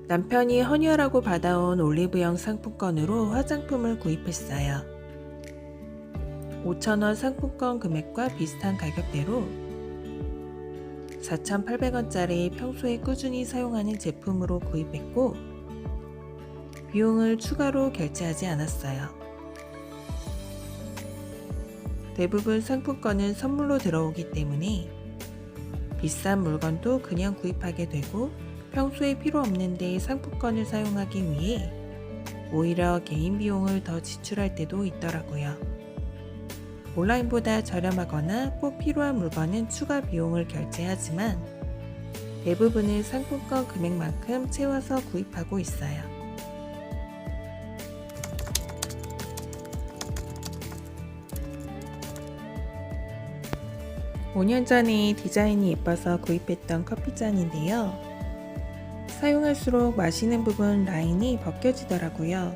남편이 헌혈하고 받아온 올리브영 상품권으로 화장품을 구입했어요. 5,000원 상품권 금액과 비슷한 가격대로 4,800원짜리 평소에 꾸준히 사용하는 제품으로 구입했고 비용을 추가로 결제하지 않았어요. 대부분 상품권은 선물로 들어오기 때문에 비싼 물건도 그냥 구입하게 되고 평소에 필요 없는데 상품권을 사용하기 위해 오히려 개인 비용을 더 지출할 때도 있더라고요. 온라인보다 저렴하거나 꼭 필요한 물건은 추가 비용을 결제하지만 대부분은 상품권 금액만큼 채워서 구입하고 있어요. (5년) 전에 디자인이 예뻐서 구입했던 커피잔인데요. 사용할수록 마시는 부분 라인이 벗겨지더라고요.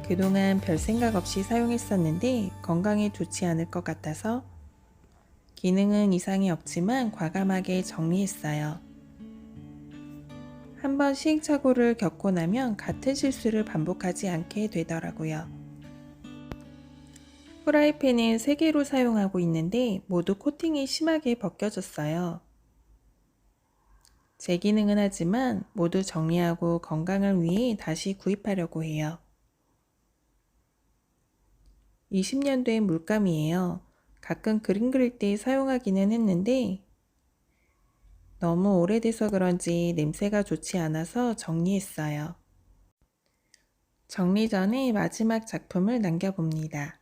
그동안 별 생각 없이 사용했었는데 건강에 좋지 않을 것 같아서 기능은 이상이 없지만 과감하게 정리했어요. 한번 시행착오를 겪고 나면 같은 실수를 반복하지 않게 되더라고요. 프라이팬은 3개로 사용하고 있는데 모두 코팅이 심하게 벗겨졌어요. 제 기능은 하지만 모두 정리하고 건강을 위해 다시 구입하려고 해요. 20년 된 물감이에요. 가끔 그림 그릴 때 사용하기는 했는데 너무 오래돼서 그런지 냄새가 좋지 않아서 정리했어요. 정리 전에 마지막 작품을 남겨봅니다.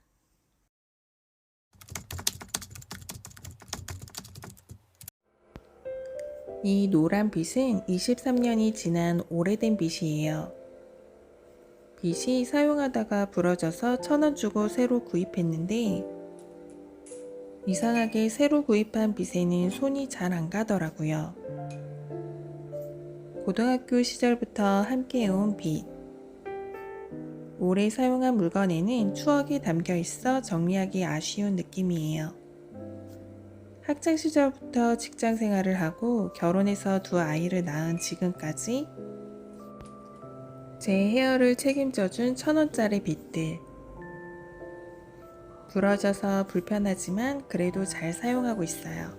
이 노란 빗은 23년이 지난 오래된 빗이에요. 빗이 사용하다가 부러져서 1,000원 주고 새로 구입했는데 이상하게 새로 구입한 빗에는 손이 잘 안 가더라고요. 고등학교 시절부터 함께해온 빗. 오래 사용한 물건에는 추억이 담겨 있어 정리하기 아쉬운 느낌이에요. 학창 시절부터 직장 생활을 하고 결혼해서 2아이를 낳은 지금까지 제 헤어를 책임져준 1,000원짜리 빗들. 부러져서 불편하지만 그래도 잘 사용하고 있어요.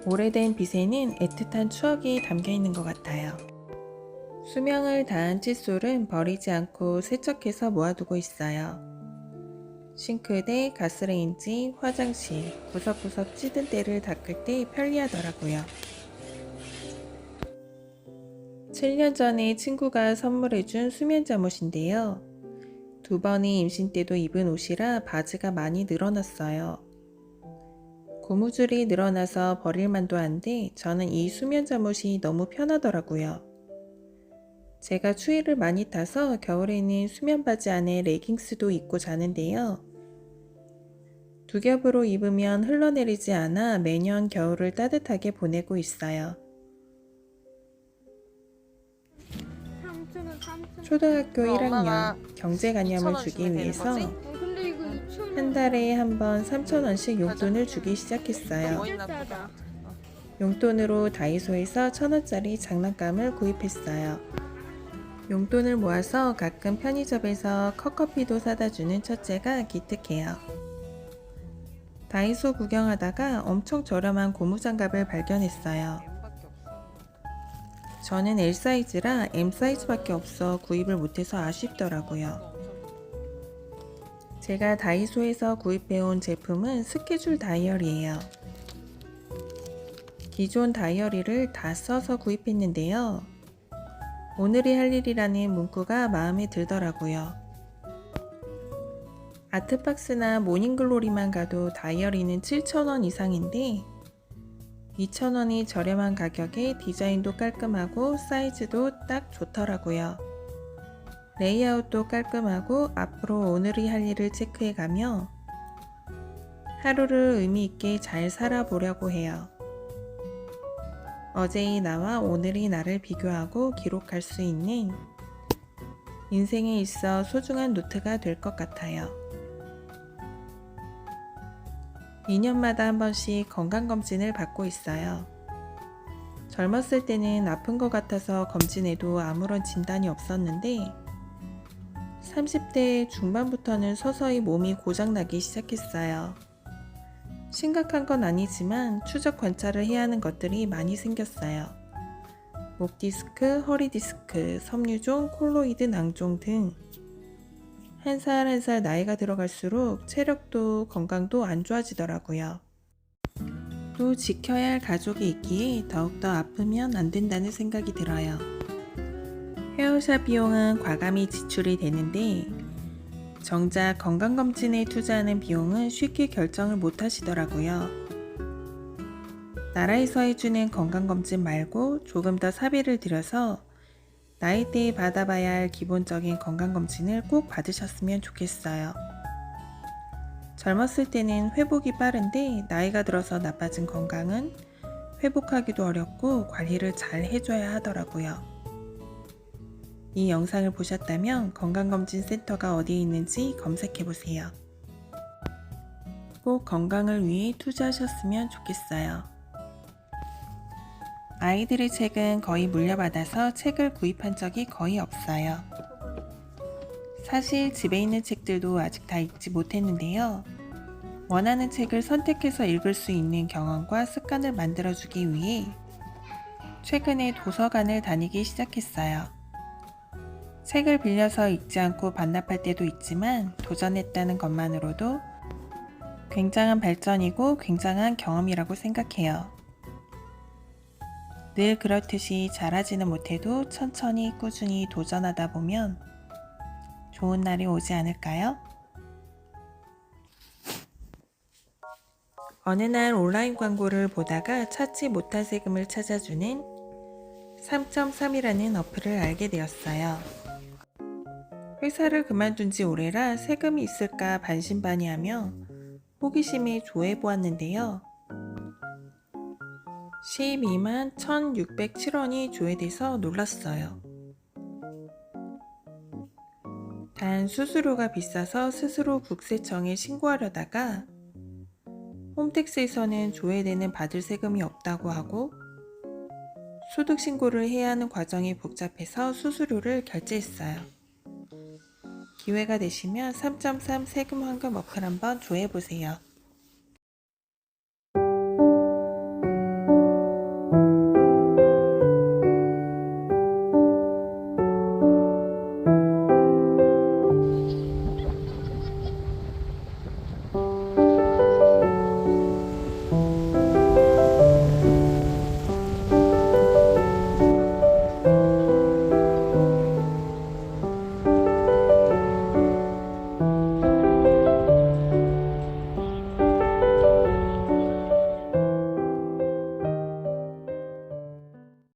오래된 빗에는 애틋한 추억이 담겨 있는 것 같아요. 수명을 다한 칫솔은 버리지 않고 세척해서 모아두고 있어요. 싱크대, 가스레인지, 화장실, 구석구석 찌든 때를 닦을 때 편리하더라고요. 7년 전에 친구가 선물해준 수면 잠옷인데요. 2번의 임신 때도 입은 옷이라 바지가 많이 늘어났어요. 고무줄이 늘어나서 버릴만도 한데 저는 이 수면 잠옷이 너무 편하더라고요. 제가 추위를 많이 타서 겨울에는 수면 바지 안에 레깅스도 입고 자는데요. 2겹으로 입으면 흘러내리지 않아 매년 겨울을 따뜻하게 보내고 있어요. 초등학교 1학년 경제관념을 주기 위해서 한 달에 한 번 3,000원씩 용돈을 주기 시작했어요. 용돈으로 다이소에서 1,000원짜리 장난감을 구입했어요. 용돈을 모아서 가끔 편의점에서 컵커피도 사다주는 첫째가 기특해요. 다이소 구경하다가 엄청 저렴한 고무장갑을 발견했어요. 저는 L 사이즈라 M 사이즈밖에 없어 구입을 못해서 아쉽더라고요. 제가 다이소에서 구입해온 제품은 스케줄 다이어리예요. 기존 다이어리를 다 써서 구입했는데요. 오늘이 할 일이라는 문구가 마음에 들더라고요. 아트박스나 모닝글로리만 가도 다이어리는 7,000원 이상인데 2,000원이 저렴한 가격에 디자인도 깔끔하고 사이즈도 딱 좋더라고요. 레이아웃도 깔끔하고 앞으로 오늘이 할 일을 체크해가며 하루를 의미있게 잘 살아보려고 해요. 어제의 나와 오늘의 나를 비교하고 기록할 수 있는 인생에 있어 소중한 노트가 될 것 같아요. 2년마다 한 번씩 건강검진을 받고 있어요. 젊었을 때는 아픈 것 같아서 검진해도 아무런 진단이 없었는데 30대 중반부터는 서서히 몸이 고장나기 시작했어요. 심각한 건 아니지만 추적 관찰을 해야 하는 것들이 많이 생겼어요. 목 디스크, 허리 디스크, 섬유종, 콜로이드 낭종 등 한 살 한 살 나이가 들어갈수록 체력도 건강도 안 좋아지더라고요. 또 지켜야 할 가족이 있기에 더욱더 아프면 안 된다는 생각이 들어요. 헤어샵 비용은 과감히 지출이 되는데 정작 건강검진에 투자하는 비용은 쉽게 결정을 못 하시더라고요. 나라에서 해주는 건강검진 말고 조금 더 사비를 들여서 나이대에 받아봐야 할 기본적인 건강검진을 꼭 받으셨으면 좋겠어요. 젊었을 때는 회복이 빠른데 나이가 들어서 나빠진 건강은 회복하기도 어렵고 관리를 잘 해줘야 하더라고요. 이 영상을 보셨다면 건강검진센터가 어디에 있는지 검색해보세요. 꼭 건강을 위해 투자하셨으면 좋겠어요. 아이들의 책은 거의 물려받아서 책을 구입한 적이 거의 없어요. 사실 집에 있는 책들도 아직 다 읽지 못했는데요. 원하는 책을 선택해서 읽을 수 있는 경험과 습관을 만들어주기 위해 최근에 도서관을 다니기 시작했어요. 책을 빌려서 읽지 않고 반납할 때도 있지만 도전했다는 것만으로도 굉장한 발전이고 굉장한 경험이라고 생각해요. 늘 그렇듯이 잘하지는 못해도 천천히 꾸준히 도전하다 보면 좋은 날이 오지 않을까요? 어느 날 온라인 광고를 보다가 찾지 못한 세금을 찾아주는 3.3이라는 어플을 알게 되었어요. 회사를 그만둔 지 오래라 세금이 있을까 반신반의하며 호기심에 조회해보았는데요. 12만 1,607원이 조회돼서 놀랐어요. 단 수수료가 비싸서 스스로 국세청에 신고하려다가 홈택스에서는 조회되는 받을 세금이 없다고 하고 소득 신고를 해야 하는 과정이 복잡해서 수수료를 결제했어요. 기회가 되시면 3.3 세금 환급 어플 한번 조회해보세요.